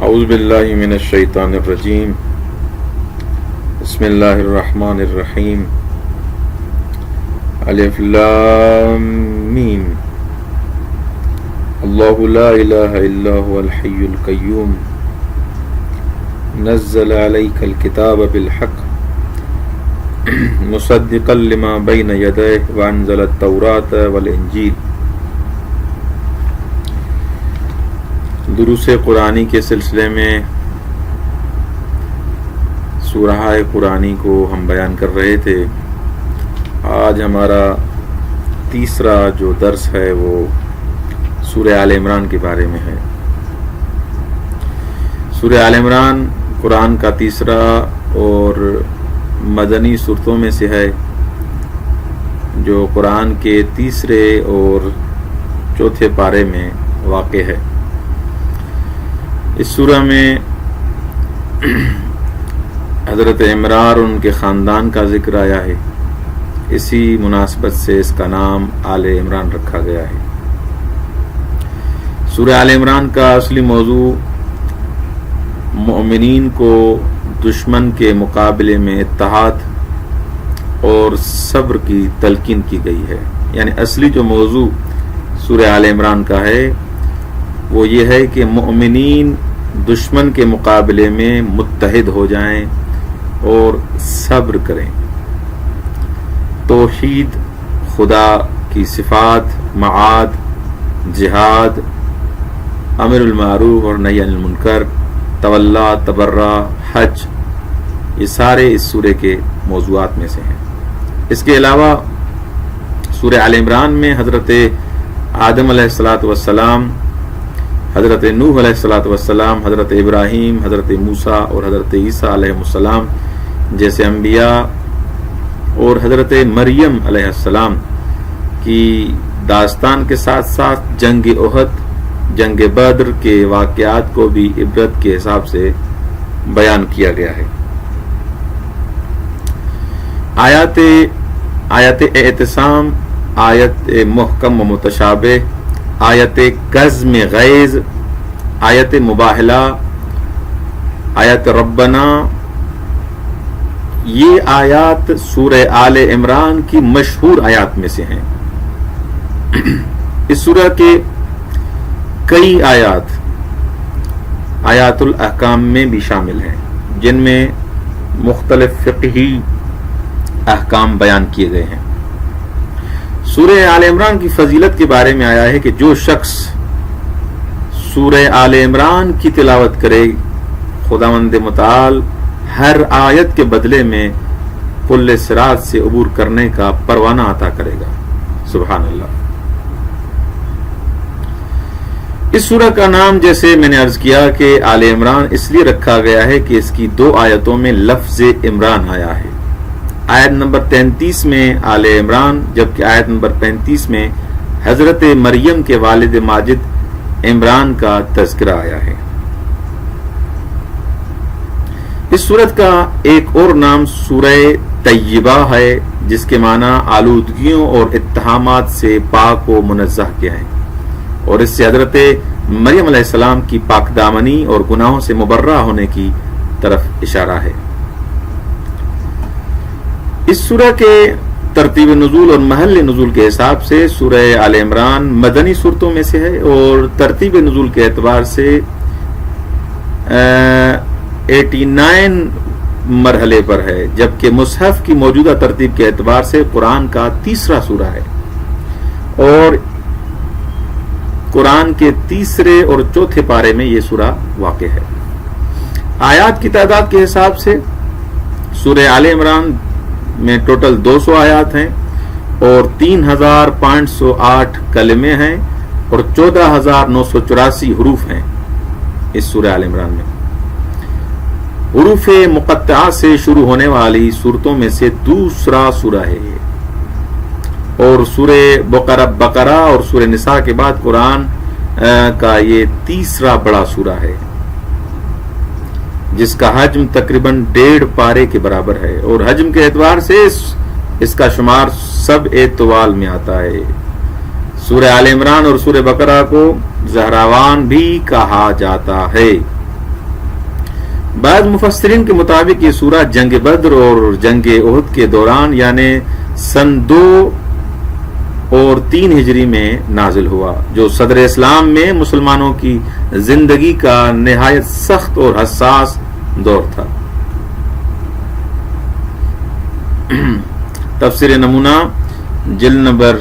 اعوذ باللہ من الشیطان الرجیم بسم اللہ الرحمن الرحیم الف لام میم اللہ لا الہ الا هو الحی القیوم نزل علیک الکتاب بالحق مصدقا لما بین یدیہ وانزل التوراۃ والانجیل۔ دروس قرآنی کے سلسلے میں سورہ قرآنی کو ہم بیان کر رہے تھے۔ آج ہمارا تیسرا جو درس ہے وہ سورہ آل عمران کے بارے میں ہے۔ سورہ آل عمران قرآن کا تیسرا اور مدنی سورتوں میں سے ہے، جو قرآن کے تیسرے اور چوتھے پارے میں واقع ہے۔ اس سورہ میں حضرت عمران اور ان کے خاندان کا ذکر آیا ہے، اسی مناسبت سے اس کا نام آل عمران رکھا گیا ہے۔ سورہ آل عمران کا اصلی موضوع مومنین کو دشمن کے مقابلے میں اتحاد اور صبر کی تلقین کی گئی ہے۔ یعنی اصلی جو موضوع سورہ آل عمران کا ہے وہ یہ ہے کہ مومنین دشمن کے مقابلے میں متحد ہو جائیں اور صبر کریں، توحید، خدا کی صفات، معاد، جہاد، امر المعروف اور نہی عن المنکر، تولا، تبرع، حج، یہ سارے اس سورہ کے موضوعات میں سے ہیں۔ اس کے علاوہ سورہ آل عمران میں حضرت آدم علیہ السلام، حضرت نوح علیہ السلام، حضرت ابراہیم، حضرت موسیٰ اور حضرت عیسیٰ علیہ السلام جیسے انبیاء اور حضرت مریم علیہ السلام کی داستان کے ساتھ ساتھ جنگ احد، جنگ بدر کے واقعات کو بھی عبرت کے حساب سے بیان کیا گیا ہے۔ آیت اعتصام، آیت محکم و متشابہ، آیت قزم غیظ، آیت مباہلہ، آیت ربنا، یہ آیات سورہ آل عمران کی مشہور آیات میں سے ہیں۔ اس سورہ کے کئی آیات الاحکام میں بھی شامل ہیں، جن میں مختلف فقہی احکام بیان کیے گئے ہیں۔ سورہ آل عمران کی فضیلت کے بارے میں آیا ہے کہ جو شخص سورہ آل عمران کی تلاوت کرے، خداوند متعال ہر آیت کے بدلے میں پل صراط سے عبور کرنے کا پروانہ عطا کرے گا۔ سبحان اللہ۔ اس سورہ کا نام جیسے میں نے عرض کیا کہ آل عمران اس لیے رکھا گیا ہے کہ اس کی 2 آیتوں میں لفظ عمران آیا ہے۔ آیت نمبر 33 میں آل عمران، جبکہ آیت نمبر 35 میں حضرت مریم کے والد ماجد عمران کا تذکرہ آیا ہے۔ اس سورت کا ایک اور نام سورہ طیبہ ہے، جس کے معنی آلودگیوں اور اتہامات سے پاک و منزہ کیا ہے، اور اس سے حضرت مریم علیہ السلام کی پاک دامنی اور گناہوں سے مبرہ ہونے کی طرف اشارہ ہے۔ اس سورہ کے ترتیب نزول اور محل نزول کے حساب سے سورہ آل عمران مدنی سورتوں میں سے ہے، اور ترتیب نزول کے اعتبار سے 89 مرحلے پر ہے، جبکہ مصحف کی موجودہ ترتیب کے اعتبار سے قرآن کا تیسرا سورہ ہے، اور قرآن کے تیسرے اور چوتھے پارے میں یہ سورہ واقع ہے۔ آیات کی تعداد کے حساب سے سورہ آل عمران میں ٹوٹل 200 آیات ہیں، اور 3508 کلمے ہیں، اور 14984 حروف ہیں اس سورہ آل عمران میں۔ حروف مقطعہ سے شروع ہونے والی صورتوں میں سے دوسرا سورہ ہے یہ، اور سورہ بقرہ اور سورہ نساء کے بعد قرآن کا یہ تیسرا بڑا سورہ ہے، جس کا حجم تقریباً 1.5 پارے کے برابر ہے، اور حجم کے اعتبار سے اس کا شمار سب طوال میں آتا ہے۔ سورہ آل عمران اور سورہ بقرہ کو زہراوان بھی کہا جاتا ہے۔ بعض مفسرین کے مطابق یہ سورہ جنگ بدر اور جنگ احد کے دوران یعنی سن 2 اور 3 ہجری میں نازل ہوا، جو صدر اسلام میں مسلمانوں کی زندگی کا نہایت سخت اور حساس دور تھا۔ تفسیر نمونہ جلد نمبر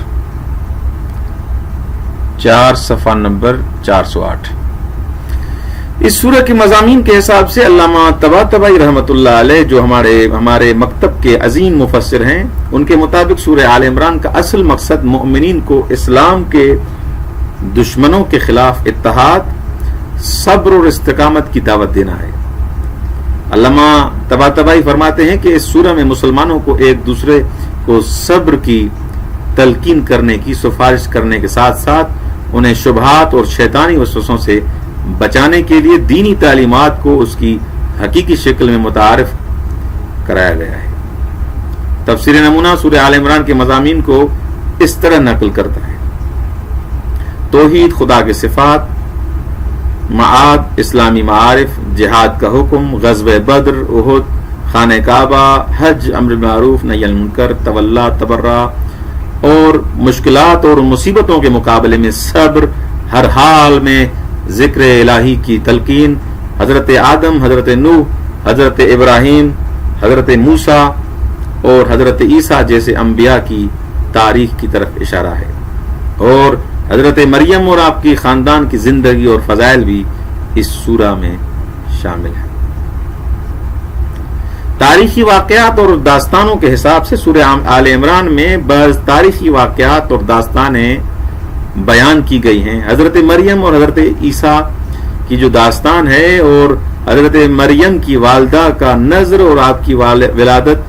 4 صفحہ نمبر 408۔ اس سورہ کے مضامین کے حساب سے علامہ طباطبائی رحمۃ اللہ علیہ جو ہمارے مکتب کے عظیم مفسر ہیں، ان کے مطابق سورہ آل عمران کا اصل مقصد مومنین کو اسلام کے دشمنوں کے خلاف اتحاد، صبر اور استقامت کی دعوت دینا ہے۔ علامہ طباطبائی فرماتے ہیں کہ اس سورہ میں مسلمانوں کو ایک دوسرے کو صبر کی تلقین کرنے کی سفارش کرنے کے ساتھ ساتھ انہیں شبہات اور شیطانی وسوسوں سے بچانے کے لیے دینی تعلیمات کو اس کی حقیقی شکل میں متعارف کرایا گیا ہے۔ تفسیر نمونہ سورہ آل عمران کے مضامین کو اس طرح نقل کرتا ہے: توحید، خدا کے صفات، معاد، اسلامی معارف، جہاد کا حکم، غزوہ بدر، احد، خانہ کعبہ، حج، امر بالمعروف نہی عن المنکر، تولا، تبرہ اور مشکلات اور مصیبتوں کے مقابلے میں صبر، ہر حال میں ذکر الہی کی تلقین، حضرت آدم، حضرت نوح، حضرت ابراہیم، حضرت موسیٰ اور حضرت عیسیٰ جیسے انبیاء کی تاریخ کی طرف اشارہ ہے، اور حضرت مریم اور آپ کی خاندان کی زندگی اور فضائل بھی اس سورہ میں شامل ہیں۔ تاریخی واقعات اور داستانوں کے حساب سے سورہ آل عمران میں بعض تاریخی واقعات اور داستانیں بیان کی گئی ہیں۔ حضرت مریم اور حضرت عیسیٰ کی جو داستان ہے اور حضرت مریم کی والدہ کا نذر اور آپ کی ولادت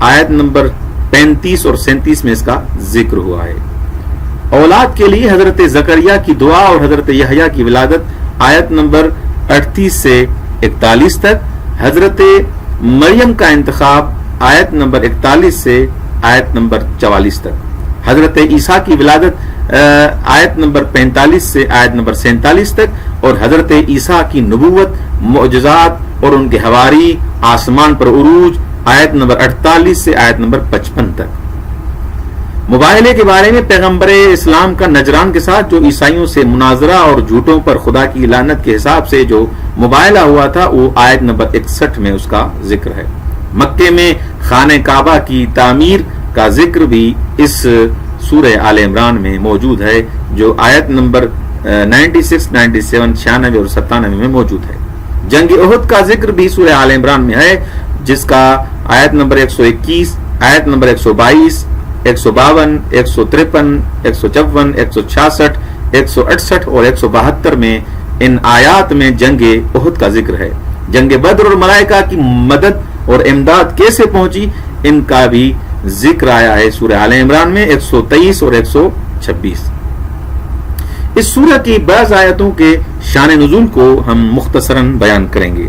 آیت نمبر 35 اور 37 میں اس کا ذکر ہوا ہے۔ اولاد کے لیے حضرت زکریا کی دعا اور حضرت یحییٰ کی ولادت آیت نمبر 38 سے 41 تک، حضرت مریم کا انتخاب آیت نمبر 41 سے آیت نمبر 44 تک، حضرت عیسیٰ کی ولادت آیت نمبر 45 سے آیت نمبر 47 تک، اور حضرت عیسیٰ کی نبوت، معجزات اور ان کے حواری، آسمان پر عروج آیت نمبر 48 سے آیت نمبر 55 تک۔ مباہلے کے بارے میں پیغمبر اسلام کا نجران کے ساتھ جو عیسائیوں سے مناظرہ اور جھوٹوں پر خدا کی لعنت کے حساب سے جو مباہلہ ہوا تھا وہ آیت نمبر 61 میں اس کا ذکر ہے۔ مکے میں خانہ کعبہ کی تعمیر کا ذکر بھی اس سورہ آل عمران میں موجود ہے، جو آیت نمبر 96، 97، 96 اور 97 میں موجود ہے۔ جنگ احد کا ذکر بھی سورہ آل عمران میں ہے، جس کا آیت نمبر 121، آیت نمبر 122، 152، 153، 154، 166، 168 اور 172 میں ان آیات میں جنگ احد کا ذکر ہے۔ جنگ بدر اور ملائکہ کی مدد اور امداد کیسے پہنچی، ان کا بھی ذکر آیا ہے سورہ آل عمران میں 123 اور 126۔ اس سورہ کی بعض آیتوں کے شان نزول کو ہم مختصراً بیان کریں گے۔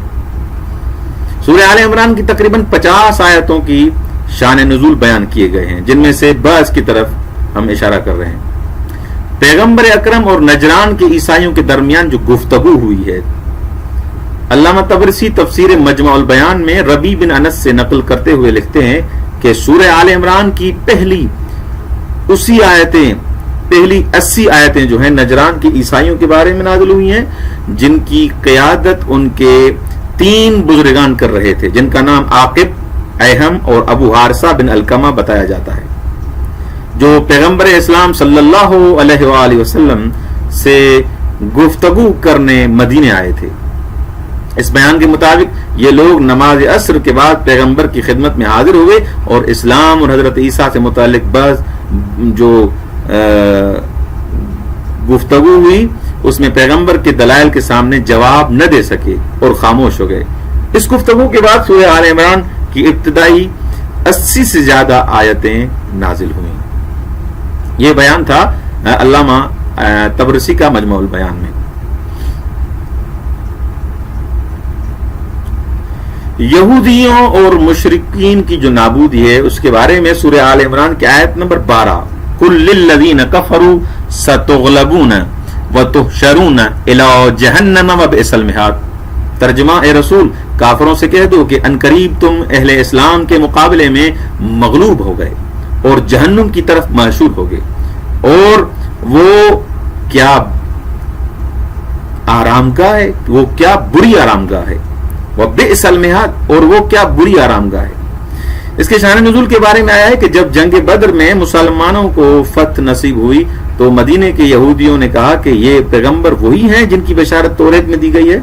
سورہ آل عمران کی تقریباً 50 آیتوں کی شان نزول بیان کیے گئے ہیں، جن میں سے بعض کی طرف ہم اشارہ کر رہے ہیں۔ پیغمبر اکرم اور نجران کے عیسائیوں کے درمیان جو گفتگو ہوئی ہے، علامہ طبرسی تفسیر مجمع البیان میں ربیع بن انس سے نقل کرتے ہوئے لکھتے ہیں کہ سورہ آل عمران کی پہلی 80 آیتیں جو ہیں نجران کے عیسائیوں کے بارے میں نازل ہوئی ہیں، جن کی قیادت ان کے 3 بزرگان کر رہے تھے، جن کا نام عاقب، ایہم اور ابو حارثہ بن علقمہ بتایا جاتا ہے، جو پیغمبر اسلام صلی اللہ علیہ وآلہ وسلم سے گفتگو کرنے مدینے آئے تھے۔ اس بیان کے مطابق یہ لوگ نماز عصر کے بعد پیغمبر کی خدمت میں حاضر ہوئے اور اسلام اور حضرت عیسیٰ سے متعلق بعض جو گفتگو ہوئی اس میں پیغمبر کے دلائل کے سامنے جواب نہ دے سکے اور خاموش ہو گئے۔ اس گفتگو کے بعد سورہ آل عمران کی ابتدائی 80 سے زیادہ آیتیں نازل ہوئیں۔ یہ بیان تھا علامہ طبرسی کا مجمع البیان میں۔ یہودیوں اور مشرکین کی جو نابودی ہے اس کے بارے میں سورہ آل عمران کی آیت نمبر 12، قُلْ لِلَّذِينَ كَفَرُوا سَتُغْلَبُونَ وَتُحْشَرُونَ إِلَىٰ جَهَنَّمَ وَبِئْسَ الْمِہَادُ۔ ترجمہ: اے رسول کافروں سے کہہ دو کہ انقریب تم اہل اسلام کے مقابلے میں مغلوب ہو گئے اور جہنم کی طرف محشور ہو گئے، اور وہ کیا آرام گاہ ہے، وہ کیا بری آرام گاہ ہے، وَبِئْسَ الْمِہَادُ، اور وہ کیا بری آرام گاہ ہے۔ اس کے شان نزول کے بارے میں آیا ہے کہ جب جنگ بدر میں مسلمانوں کو فتح نصیب ہوئی تو مدینے کے یہودیوں نے کہا کہ یہ پیغمبر وہی ہیں جن کی بشارت توریت میں دی گئی ہے،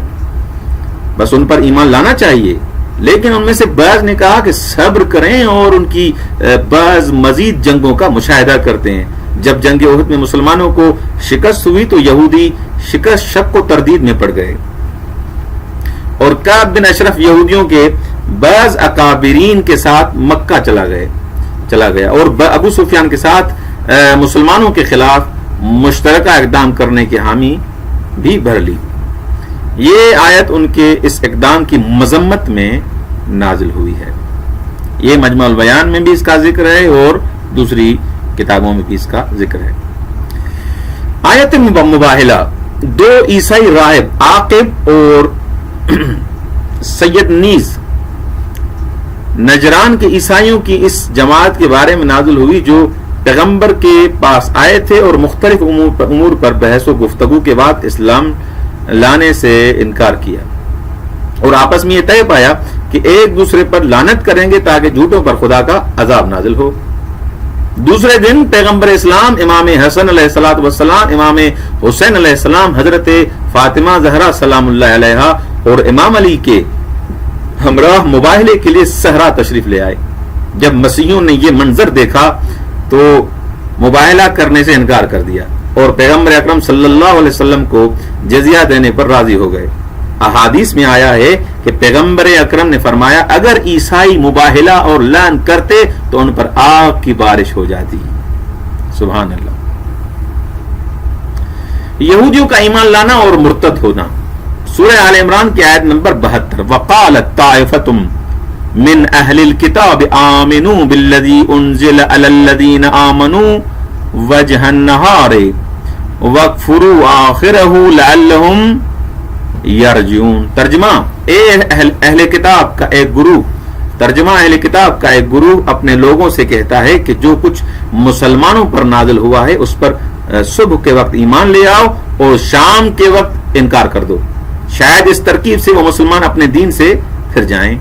بس ان پر ایمان لانا چاہیے۔ لیکن ان میں سے بعض نے کہا کہ صبر کریں، اور ان کی بعض مزید جنگوں کا مشاہدہ کرتے ہیں۔ جب جنگ احد میں مسلمانوں کو شکست ہوئی تو یہودی شکست شک و تردید میں پڑ گئے، اور کعب بن اشرف یہودیوں کے بعض اکابرین کے ساتھ مکہ چلا گیا اور ابو سفیان کے ساتھ مسلمانوں کے خلاف مشترکہ اقدام کرنے کی حامی بھی بھر لی۔ یہ آیت ان کے اس اقدام کی مذمت میں نازل ہوئی ہے۔ یہ مجمع البیان میں بھی اس کا ذکر ہے اور دوسری کتابوں میں بھی اس کا ذکر ہے۔ آیت مباہلہ، دو عیسائی راہب عاقب اور سید نیز نجران کے عیسائیوں کی اس جماعت کے بارے میں نازل ہوئی جو پیغمبر کے پاس آئے تھے اور مختلف امور پر بحث و گفتگو کے بعد اسلام لانے سے انکار کیا، اور آپس میں یہ طے پایا کہ ایک دوسرے پر لعنت کریں گے تاکہ جھوٹوں پر خدا کا عذاب نازل ہو۔ دوسرے دن پیغمبر اسلام امام حسن علیہ الصلوۃ والسلام، امام حسین علیہ السلام، حضرت فاطمہ زہرا سلام اللہ علیہا اور امام علی کے ہمراہ مباہلے کے لیے صحرا تشریف لے آئے۔ جب مسیحیوں نے یہ منظر دیکھا تو مباہلہ کرنے سے انکار کر دیا اور پیغمبر اکرم صلی اللہ علیہ وسلم کو جزیہ دینے پر راضی ہو گئے۔ احادیث میں آیا ہے کہ پیغمبر اکرم نے فرمایا اگر عیسائی مباہلہ اور لعن کرتے تو ان پر آگ کی بارش ہو جاتی۔ سبحان اللہ۔ یہودیوں کا ایمان لانا اور مرتد ہونا، سورہ آل عمران کی آیت نمبر 72، وقالت طائفۃ من اہل الکتاب آمنوا بالذی انزل علی الذین آمنوا وجہ النہار واکفروا آخرہ لعلہم یرجعون۔ ترجمہ اہل کتاب کا ایک گروہ، ترجمہ اہل کتاب کا ایک گروہ اپنے لوگوں سے کہتا ہے کہ جو کچھ مسلمانوں پر نازل ہوا ہے اس پر صبح کے وقت ایمان لے آؤ اور شام کے وقت انکار کر دو، شاید اس ترکیب سے وہ مسلمان اپنے دین سے پھر جائیں۔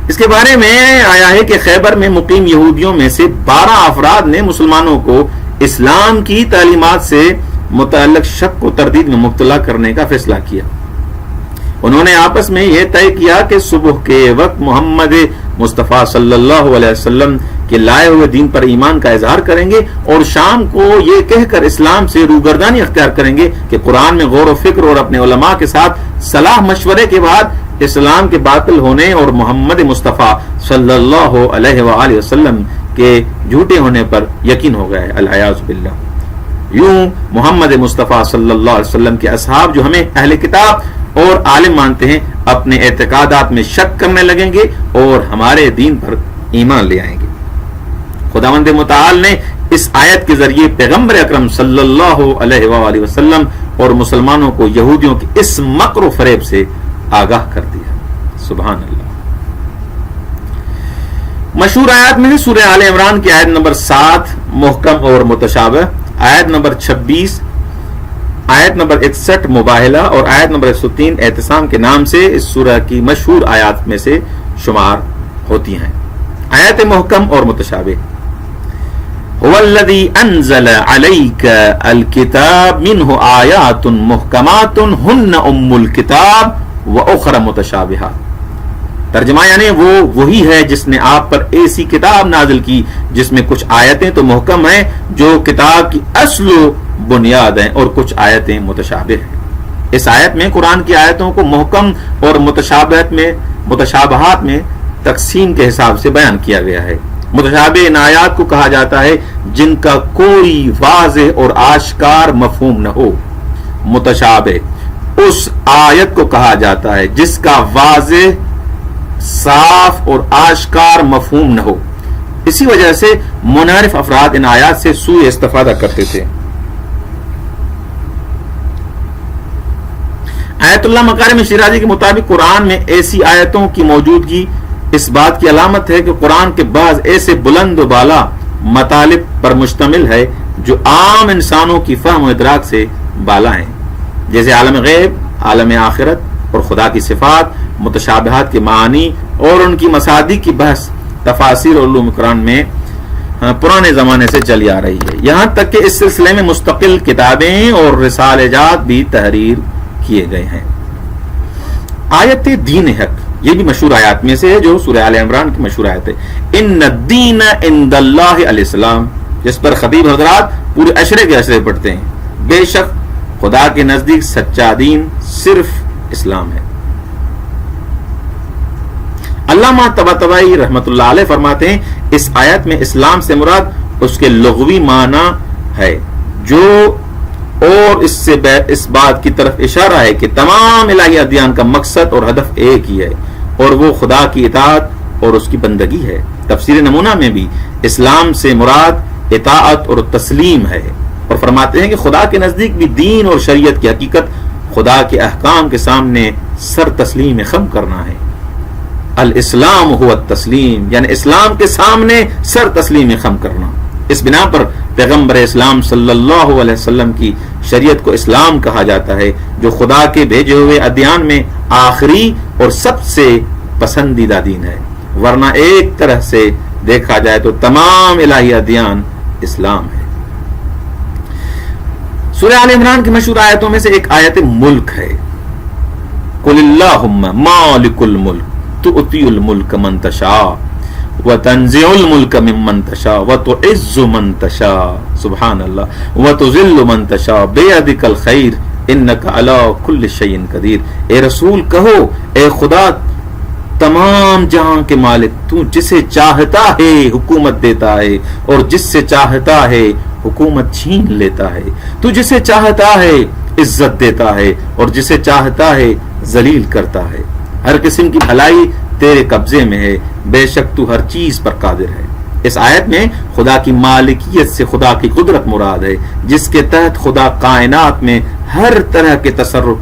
اس کے بارے میں آیا ہے کہ خیبر میں مقیم یہودیوں میں سے 12 افراد نے مسلمانوں کو اسلام کی تعلیمات سے متعلق شک و تردید میں مبتلا کرنے کا فیصلہ کیا۔ انہوں نے آپس میں یہ طے کیا کہ صبح کے وقت محمد مصطفیٰ صلی اللہ علیہ وسلم کے لائے ہوئے دین پر ایمان کا اظہار کریں گے اور شام کو یہ کہہ کر اسلام سے روگردانی اختیار کریں گے کہ قرآن میں غور و فکر اور اپنے علماء کے ساتھ صلاح مشورے کے بعد اسلام کے باطل ہونے اور محمد مصطفیٰ صلی اللہ علیہ وآلہ وسلم کے جھوٹے ہونے پر یقین ہو گیا ہے، العیاذ باللہ۔ یوں محمد مصطفیٰ صلی اللہ علیہ وسلم کے اصحاب جو ہمیں اہل کتاب اور عالم مانتے ہیں اپنے اعتقادات میں شک کرنے لگیں گے اور ہمارے دین پر ایمان لے آئیں گے۔ خداوند متعال نے اس آیت کے ذریعے پیغمبر اکرم صلی اللہ علیہ وآلہ وسلم اور مسلمانوں کو یہودیوں کی اس مکر و فریب سے آگاہ کر دیا۔ سبحان اللہ۔ مشہور آیات میں سے سورہ آل عمران کی آیت نمبر 7 محکم اور متشابہ، آیت نمبر 26، آیت نمبر 61 مباہلہ اور آیت نمبر 103 اعتصام کے نام سے اس سورہ کی مشہور آیات میں سے شمار ہوتی ہیں۔ آیت محکم اور متشابہ، هو الذی انزل علیک الکتاب منہ آیات محکمات ہن ام الکتاب واخر متشابہات۔ ترجمہ یعنی وہ وہی ہے جس نے آپ پر ایسی کتاب نازل کی جس میں کچھ آیتیں تو محکم ہیں جو کتاب کی اصل و بنیاد ہیں اور کچھ آیتیں متشابہ ہیں۔ اس آیت میں قرآن کی آیتوں کو محکم اور متشابہات میں تقسیم کے حساب سے بیان کیا گیا ہے۔ متشابہ ان آیات کو کہا جاتا ہے جن کا کوئی واضح اور آشکار مفہوم نہ ہو۔ متشابہ اس آیت کو کہا جاتا ہے جس کا واضح، صاف اور آشکار مفہوم نہ ہو۔ اسی وجہ سے منحرف افراد ان آیات سے سوء استفادہ کرتے تھے۔ آیت اللہ مکارم شیرازی کے مطابق قرآن میں ایسی آیتوں کی موجودگی اس بات کی علامت ہے کہ قرآن کے بعض ایسے بلند و بالا مطالب پر مشتمل ہے جو عام انسانوں کی فہم و ادراک سے بالا ہیں، جیسے عالم غیب، عالم آخرت اور خدا کی صفات، متشابہات کے معانی اور ان کی مصادیق کی بحث تفاسیر اور علوم قرآن میں پرانے زمانے سے چلی آ رہی ہے، یہاں تک کہ اس سلسلے میں مستقل کتابیں اور رسالے جات بھی تحریر کیے گئے ہیں۔ آیت دین حق یہ بھی مشہور آیات میں سے ہے جو سورہ آل عمران کی مشہور آیت ہے، ان الدین عند اللہ الاسلام، جس پر خطیب حضرات پورے عشرے کے عشرے پڑھتے ہیں، بے شک خدا کے نزدیک سچا دین صرف اسلام ہے۔ علامہ طباطبائی رحمۃ اللہ علیہ فرماتے ہیں اس آیت میں اسلام سے مراد اس کے لغوی معنی ہے جو اور اس سے اس بات کی طرف اشارہ ہے کہ تمام الہی ادیان کا مقصد اور ہدف ایک ہی ہے اور وہ خدا کی اطاعت اور اس کی بندگی ہے۔ تفسیر نمونہ میں بھی اسلام سے مراد اطاعت اور تسلیم ہے اور فرماتے ہیں کہ خدا کے نزدیک بھی دین اور شریعت کی حقیقت خدا کے احکام کے سامنے سر تسلیم خم کرنا ہے۔ الاسلام هو التسلیم، یعنی اسلام کے سامنے سر تسلیم خم کرنا۔ اس بنا پر پیغمبر اسلام صلی اللہ علیہ وسلم کی شریعت کو اسلام کہا جاتا ہے جو خدا کے بھیجے ہوئے ادیان میں آخری اور سب سے پسندیدہ دین ہے، ورنہ ایک طرح سے دیکھا جائے تو تمام الہی ادیان اسلام ہے۔ سورہ آل عمران کی مشہور آیتوں میں سے ایک آیت ملک ہے، قل اللہم مالک الملک تؤتی الملک من تشاء وتنزع الملک ممن تشاء وتعز من تشاء سبحان اللہ وتذل من تشاء بیدک الخیر انک علی کل شیء قدیر۔ اے رسول کہو اے خدا تمام جہاں کے مالک، تو جسے چاہتا ہے حکومت دیتا ہے اور جس سے چاہتا ہے حکومت چھین لیتا ہے، تو جسے چاہتا ہے عزت دیتا ہے اور جسے چاہتا ہے ذلیل کرتا ہے، ہر قسم کی بھلائی تیرے قبضے میں ہے، بے شک تو ہر چیز پر قادر ہے۔ اس آیت میں خدا کی مالکیت سے خدا کی قدرت مراد ہے جس کے تحت خدا کائنات میں ہر طرح کے تصرف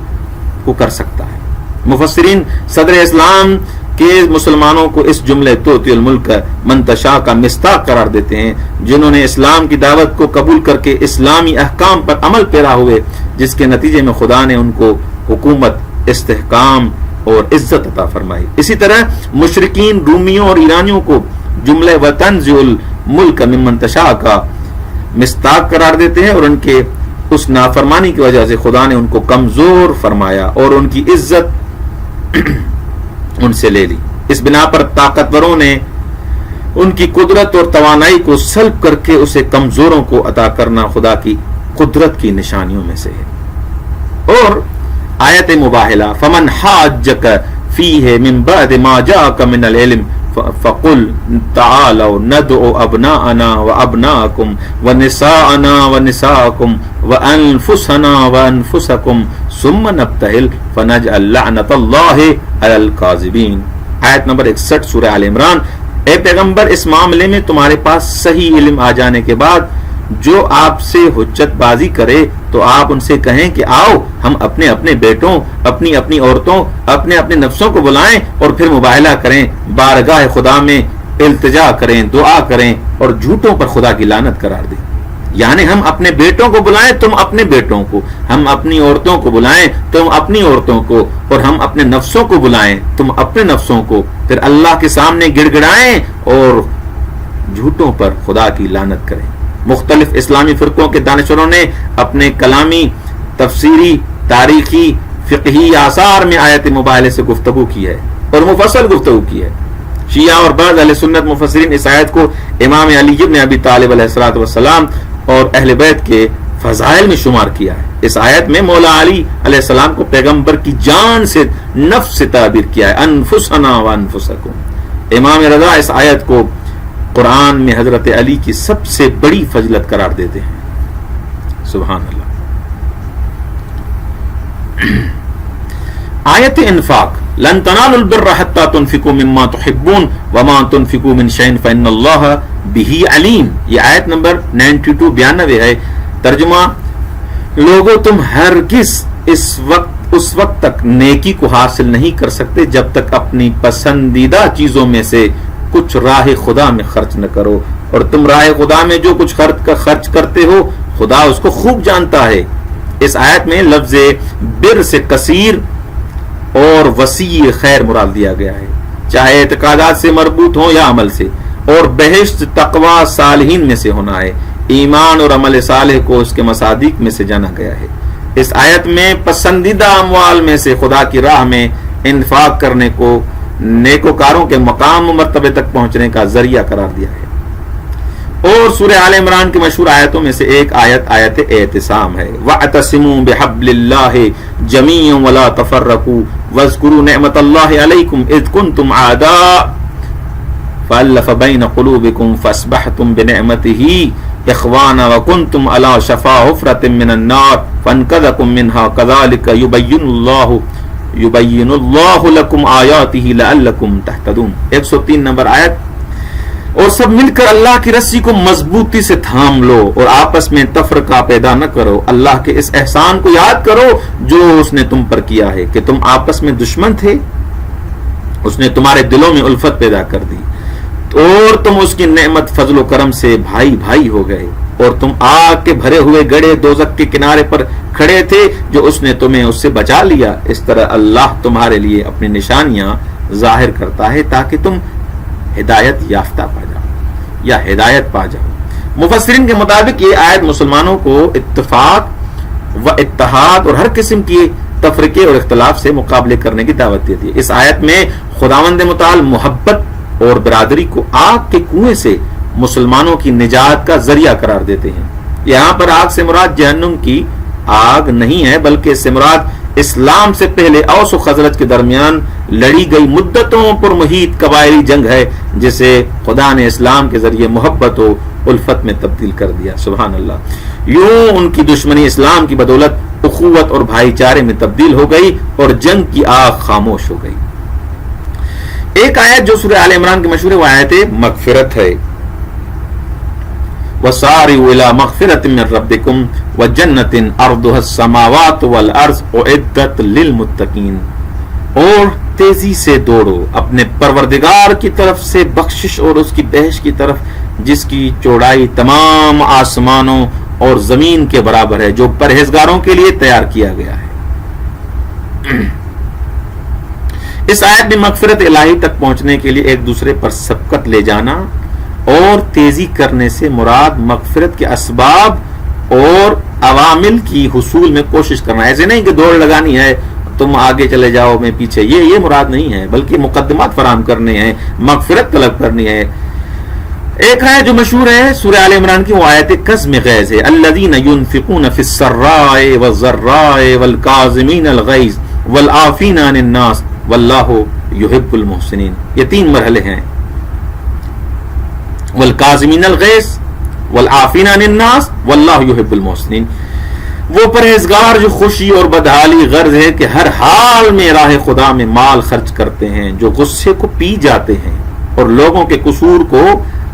کو کر سکتا ہے۔ مفسرین صدر اسلام کے مسلمانوں کو اس جملے تؤتی الملک من تشاء کا مصداق قرار دیتے ہیں، جنہوں نے اسلام کی دعوت کو قبول کر کے اسلامی احکام پر عمل پیرا ہوئے، جس کے نتیجے میں خدا نے ان کو حکومت، استحکام اور عزت عطا فرمائی۔ اسی طرح مشرکین رومیوں اور ایرانیوں کو جملہ وتنزع الملک ممن تشاء کا مصداق قرار دیتے ہیں اور ان کے اس نافرمانی کی وجہ سے خدا نے ان کو کمزور فرمایا اور ان کی عزت ان سے لے لی۔ اس بنا پر طاقتوروں نے ان کی قدرت اور توانائی کو سلب کر کے اسے کمزوروں کو عطا کرنا خدا کی قدرت کی نشانیوں میں سے ہے۔ اور آیت مباہلہ فمن حاجک فیہ من بعد ما جاءک من العلم فقل تعالوا ندعو ابناءنا وابناءکم ونساءنا ونساءکم وانفسنا وانفسکم ثم نبتہل فنجعل لعنت اللہ علی الکاذبین۔ آیت نمبر 61 سورہ آل عمران۔ اے پیغمبر اس معاملے میں تمہارے پاس صحیح علم آ جانے کے بعد جو آپ سے حجت بازی کرے تو آپ ان سے کہیں کہ آؤ ہم اپنے اپنے بیٹوں، اپنی اپنی عورتوں، اپنے اپنے نفسوں کو بلائیں اور پھر مباہلہ کریں، بارگاہ خدا میں التجا کریں، دعا کریں اور جھوٹوں پر خدا کی لعنت قرار دیں۔ یعنی ہم اپنے بیٹوں کو بلائیں، تم اپنے بیٹوں کو، ہم اپنی عورتوں کو بلائیں، تم اپنی عورتوں کو، اور ہم اپنے نفسوں کو بلائیں، تم اپنے نفسوں کو، پھر اللہ کے سامنے گڑ گڑائیں اور جھوٹوں پر خدا کی لعنت کریں۔ مختلف اسلامی فرقوں کے دانشوروں نے اپنے کلامی، تفسیری، تاریخی، فقہی آثار میں آیت مباہلے سے گفتگو کی ہے اور مفصل گفتگو کی ہے۔ شیعہ اور بعض اہل سنت مفسرین اس آیت کو امام علی ابن ابی طالب علیہ الصلوۃ والسلام اور اہل بیت کے فضائل میں شمار کیا ہے۔ اس آیت میں مولا علی علیہ السلام کو پیغمبر کی جان سے، نفس سے تعبیر کیا ہے، انفسنا وانفسکم۔ امام رضا اس آیت کو قرآن میں حضرت علی کی سب سے بڑی فضیلت قرار دیتے ہیں۔ سبحان اللہ۔ آیت انفاق لن تنالوا البر حتى تنفقوا مما تحبون وما تنفقوا من شيء فإن الله به عليم۔ یہ آیت نمبر 92 92 ہے۔ ترجمہ: لوگوں تم ہرگز اس وقت اس وقت تک نیکی کو حاصل نہیں کر سکتے جب تک اپنی پسندیدہ چیزوں میں سے کچھ راہ خدا میں خرچ نہ کرو، اور تم راہ خدا میں جو کچھ خرچ کرتے ہو خدا اس کو خوب جانتا ہے۔ اس آیت میں لفظ بر سے کثیر اور وسیع خیر مراد دیا گیا ہے، چاہے اعتقادات سے مربوط ہوں یا عمل سے، اور بہشت تقوی صالحین میں سے ہونا ہے۔ ایمان اور عمل صالح کو اس کے مصادیق میں سے جانا گیا ہے۔ اس آیت میں پسندیدہ اموال میں سے خدا کی راہ میں انفاق کرنے کو نیکوکاروں کے مقام و مرتبے تک پہنچنے کا ذریعہ قرار دیا ہے۔ اور سورہ آل عمران کی مشہور آیتوں میں سے ایک آیت اعتصام ہے، وَاعْتَصِمُوا بِحَبْلِ اللَّهِ جَمِيعًا وَلَا تَفَرَّقُوا وَاذْكُرُوا نِعْمَةَ اللَّهِ عَلَيْكُمْ إِذْ كُنْتُمْ أَعْدَاءً فَأَلَّفَ بَيْنَ قُلُوبِكُمْ فَأَصْبَحْتُمْ بِنِعْمَتِهِ إِخْوَانًا وَكُنْتُمْ عَلَى شَفَا حُفْرَةٍ مِّنَ النَّارِ فَأَنْقَذَكُم مِّنْهَا كَذَلِكَ يُبَيِّنُ اللَّهُ لَكُمْ آيَاتِهِ لَعَلَّكُمْ تَهْتَدُونَ۔ 103 نمبر آیت۔ اور سب مل کر اللہ کی رسی کو مضبوطی سے تھام لو اور آپس میں تفرقہ پیدا نہ کرو، اللہ کے اس احسان کو یاد کرو جو اس نے تم پر کیا ہے کہ تم آپس میں دشمن تھے، اس نے تمہارے دلوں میں الفت پیدا کر دی اور تم اس کی نعمت فضل و کرم سے بھائی بھائی ہو گئے، اور تم آگ کے بھرے ہوئے گڑھے دوزخ کے کنارے پر کھڑے تھے جو اس نے تمہیں اس سے بچا لیا۔ اس طرح اللہ تمہارے لیے اپنی نشانیاں ظاہر کرتا ہے تاکہ تم ہدایت یافتہ پا جاؤ یا ہدایت پا جاؤ۔ مفسرین کے مطابق یہ آیت مسلمانوں کو اتفاق و اتحاد اور ہر قسم کی تفرقے اور اختلاف سے مقابلے کرنے کی دعوت دیتی ہے۔ اس آیت میں خداوند متعال محبت اور برادری کو آگ کے کنویں سے مسلمانوں کی نجات کا ذریعہ قرار دیتے ہیں۔ یہاں پر آگ سے مراد جہنم کی آگ نہیں ہے، بلکہ اس سے مراد اسلام سے پہلے اوس و خزرج کے درمیان لڑی گئی مدتوں پر محیط قبائلی جنگ ہے، جسے خدا نے اسلام کے ذریعے محبت و الفت میں تبدیل کر دیا۔ سبحان اللہ۔ یوں ان کی دشمنی اسلام کی بدولت اخوت اور بھائی چارے میں تبدیل ہو گئی اور جنگ کی آگ خاموش ہو گئی۔ ایک آیت جو سورہ آل عمران کی مشہور وہ آیت مغفرت ہے، وَسَارِعُوا إِلَىٰ مَغْفِرَةٍ مِّن رَّبِّكُمْ وَجَنَّةٍ عَرْضُهَا السَّمَاوَاتُ وَالْأَرْضُ أُعِدَّتْ لِلْمُتَّقِينَ، اور تیزی سے دوڑو اپنے پروردگار کی طرف سے بخشش اور اس کی بہشت کی طرف جس کی چوڑائی تمام آسمانوں اور زمین کے برابر ہے، جو پرہیزگاروں کے لیے تیار کیا گیا ہے۔ اس آیت میں مغفرت الہی تک پہنچنے کے لیے ایک دوسرے پر سبقت لے جانا اور تیزی کرنے سے مراد مغفرت کے اسباب اور عوامل کی حصول میں کوشش کرنا، ایسے نہیں کہ دوڑ لگانی ہے تم آگے چلے جاؤ میں پیچھے، یہ مراد نہیں ہے، بلکہ مقدمات فراہم کرنے ہیں، مغفرت طلب کرنی ہے۔ ایک آیت جو مشہور ہے سورہ آل عمران کی، وہ آیت کظم غیظ ہے، الذین ينفقون فی السراء والضراء والکاظمین الغیظ والعافین عن الناس واللہ یحب المحسنین۔ یہ 3 مرحلے ہیں، والکاظمین الغیظ والعافین عن الناس واللہ یحب المحسنین۔ وہ پرہیزگار جو خوشی اور بدحالی غرض ہے کہ ہر حال میں راہ خدا میں مال خرچ کرتے ہیں، جو غصے کو پی جاتے ہیں اور لوگوں کے قصور کو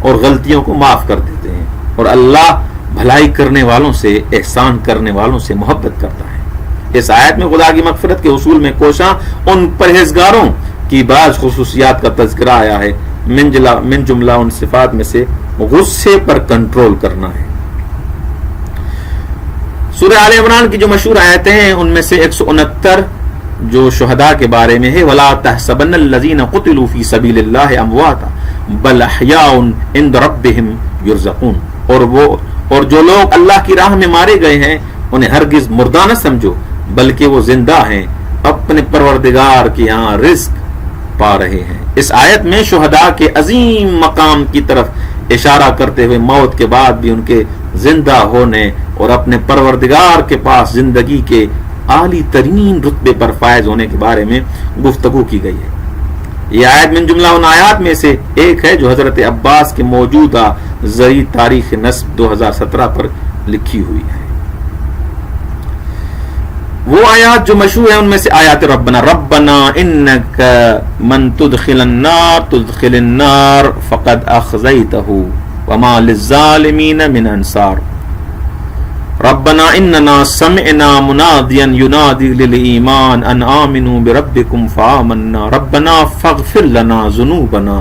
اور غلطیوں کو معاف کر دیتے ہیں، اور اللہ بھلائی کرنے والوں سے، احسان کرنے والوں سے محبت کرتا ہے۔ اس آیت میں خدا کی مغفرت کے حصول میں کوشاں ان پرہیزگاروں کی بعض خصوصیات کا تذکرہ آیا ہے، من جملہ ان صفات میں سے غصے پر کنٹرول کرنا ہے۔ سورہ آل عمران کی جو مشہور آیتیں ہیں ان میں سے 169 جو شہداء کے بارے میں ہے، وَلَا تَحْسَبَنَّ الَّذِينَ قُتِلُوا فِي سَبِيلِ اللَّهِ أَمْوَاتًا بَلْ أَحْيَاءٌ عِندَ رَبِّهِمْ يُرْزَقُونَ، اور جو لوگ اللہ کی راہ میں مارے گئے ہیں انہیں ہرگز مردہ نہ سمجھو، بلکہ وہ زندہ ہیں، اپنے پروردگار کے یہاں رزق پا رہے ہیں۔ اس آیت میں شہداء کے عظیم مقام کی طرف اشارہ کرتے ہوئے موت کے بعد بھی ان کے زندہ ہونے اور اپنے پروردگار کے پاس زندگی کے اعلی ترین رتبے پر فائز ہونے کے بارے میں گفتگو کی گئی ہے۔ یہ آیت من جملہ ان آیات میں سے ایک ہے جو حضرت عباس کے موجودہ زرعی تاریخ نسب 2017 پر لکھی ہوئی ہے۔ وہ آیات جو مشہور ہیں ان میں سے آیات ربنا انک من تدخل النار فقد اخزیتہ وما للظالمین من انصار۔ ربنا اننا سمعنا منادیا ینادی للایمان ان آمنوا بربکم فآمنا ربنا فاغفر لنا ذنوبنا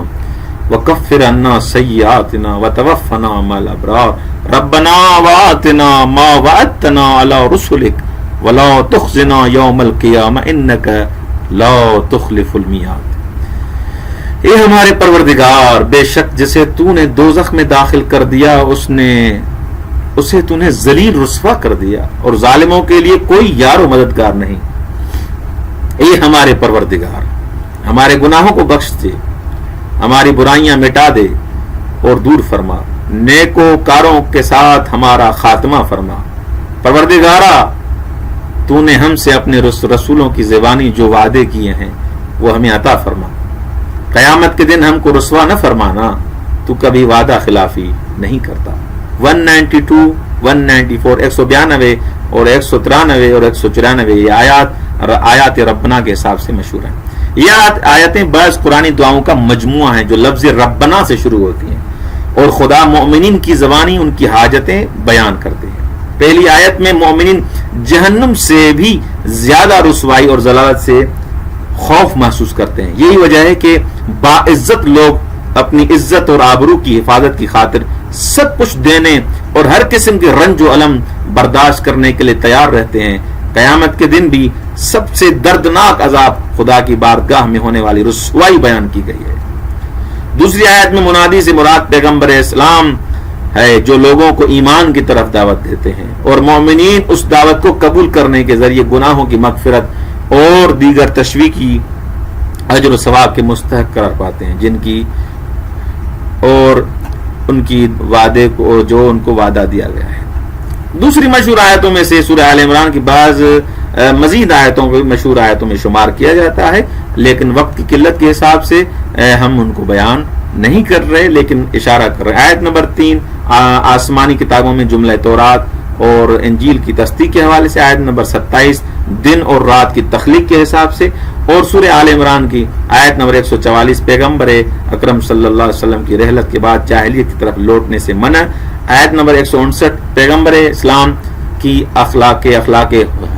وکفر عنا سیئاتنا وتوفنا مع الابرار ربنا وآتنا ما وعدتنا علی رسلک ولا تخزنا یوم القیامہ انک لا تخلف المیعاد۔ اے ہمارے پروردگار، بے شک جسے تو نے دوزخ میں داخل کر دیا اسے تو نے ذلیل رسوا کر دیا، اور ظالموں کے لیے کوئی یار و مددگار نہیں۔ اے ہمارے پروردگار، ہمارے گناہوں کو بخش دے، ہماری برائیاں مٹا دے اور دور فرما، نیکوکاروں کے ساتھ ہمارا خاتمہ فرما۔ پروردگارا، تو نے ہم سے اپنے رسولوں کی زبانی جو وعدے کیے ہیں وہ ہمیں عطا فرما۔ قیامت کے دن ہم کو رسوا نہ فرمانا، تو کبھی وعدہ خلافی نہیں کرتا۔ 192 194 192 اور 193 اور 194 یہ آیات ربنا کے حساب سے مشہور ہیں۔ یہ آیتیں بعض قرآنی دعاؤں کا مجموعہ ہیں جو لفظ ربنا سے شروع ہوتی ہیں اور خدا مومنین کی زبانی ان کی حاجتیں بیان کرتے ہیں۔ پہلی آیت میں مومنین جہنم سے بھی زیادہ رسوائی اور ضلالت سے خوف محسوس کرتے ہیں۔ یہی وجہ ہے کہ باعزت لوگ اپنی عزت اور آبرو کی حفاظت کی خاطر سب کچھ دینے اور ہر قسم کے رنج و الم برداشت کرنے کے لیے تیار رہتے ہیں۔ قیامت کے دن بھی سب سے دردناک عذاب خدا کی بارگاہ میں ہونے والی رسوائی بیان کی گئی ہے۔ دوسری آیت میں منادی سے مراد پیغمبر اسلام ہے جو لوگوں کو ایمان کی طرف دعوت دیتے ہیں، اور مومنین اس دعوت کو قبول کرنے کے ذریعے گناہوں کی مغفرت اور دیگر تشویقی اجر و ثواب کے مستحق قرار پاتے ہیں، جن کی اور ان کی وعدے کو جو ان کو وعدہ دیا گیا ہے۔ دوسری مشہور آیتوں میں سے سورہ آل عمران کی بعض مزید آیتوں کو مشہور آیتوں میں شمار کیا جاتا ہے، لیکن وقت کی قلت کے حساب سے ہم ان کو بیان نہیں کر رہے، لیکن اشارہ کر رہے۔ آیت نمبر 3 آسمانی کتابوں میں جملہ تورات اور انجیل کی تصدیق کے حوالے سے، آیت نمبر 27 دن اور رات کی تخلیق کے حساب سے، اور سورہ آل عمران کی آیت نمبر 144 پیغمبر اکرم صلی اللہ علیہ وسلم کی رحلت کے بعد جاہلیت کی طرف لوٹنے سے منع، آیت نمبر 159 پیغمبر اسلام کی اخلاق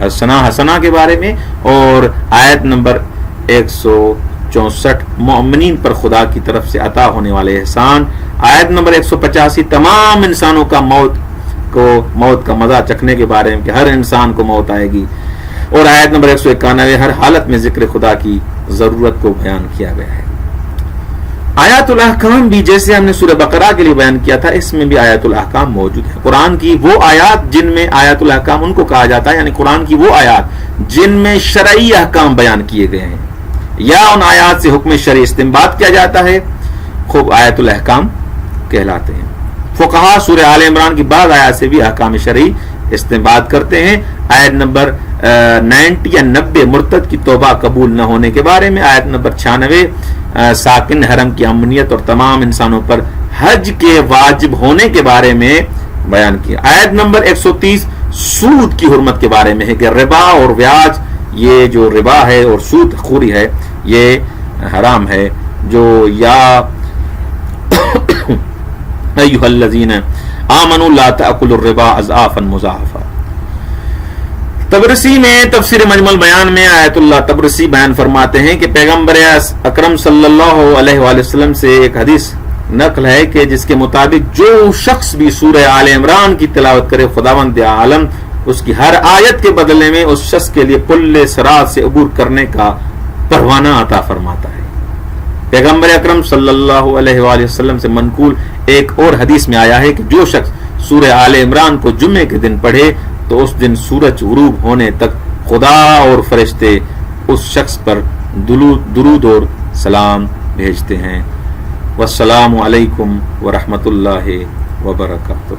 حسنہ کے بارے میں، اور آیت نمبر 164 مومنین پر خدا کی طرف سے عطا ہونے والے احسان، آیت نمبر 185 تمام انسانوں کا موت کا مزہ چکھنے کے بارے میں کہ ہر انسان کو موت آئے گی، اور آیت نمبر 191 ہر حالت میں ذکر خدا کی ضرورت کو بیان کیا گیا ہے۔ آیات الاحکام بھی جیسے ہم نے سورہ بقرہ کے لیے بیان کیا تھا، اس میں بھی آیات الاحکام موجود ہے۔ قرآن کی وہ آیات جن میں آیات الاحکام ان کو کہا جاتا ہے، یعنی قرآن کی وہ آیات جن میں شرعی احکام بیان کیے گئے ہیں یا ان آیات سے حکم شرعی استنباط کیا جاتا ہے، خوب آیات الاحکام کہلاتے ہیں۔ فقہا سورہ آل عمران کی بعض آیات سے بھی احکام شرعی استنباط کرتے ہیں۔ آیت نمبر 90 یا 90 مرتد کی توبہ قبول نہ ہونے کے بارے میں، آیت نمبر 96 ساکن حرم کی امنیت اور تمام انسانوں پر حج کے واجب ہونے کے بارے میں بیان کیا۔ آیت نمبر 130 سود کی حرمت کے بارے میں ہے کہ ربا اور بیاج، یہ جو ربا ہے اور سود خوری ہے یہ حرام ہے، جو یا ایھا الذین آمنوا لا تأکلوا الربا اضعافا مضاعفا۔ تبرسی میں تفسیر مجمل بیان میں آیت اللہ تبرسی بیان فرماتے ہیں کہ پیغمبر اکرم صلی اللہ علیہ وآلہ وسلم سے ایک حدیث نقل ہے کہ جس کے مطابق جو شخص بھی سورہ آل عمران کی تلاوت کرے خداوند عالم اس کی ہر آیت کے بدلے میں اس شخص کے لیے پل صراط سے عبور کرنے کا پروانہ عطا فرماتا ہے۔ پیغمبر اکرم صلی اللہ علیہ وآلہ وسلم سے منقول ایک اور حدیث میں آیا ہے کہ جو شخص سورہ آل عمران کو جمعے کے دن پڑھے تو اس دن سورج غروب ہونے تک خدا اور فرشتے اس شخص پر درود اور سلام بھیجتے ہیں۔ والسلام علیکم ورحمۃ اللہ وبرکاتہ۔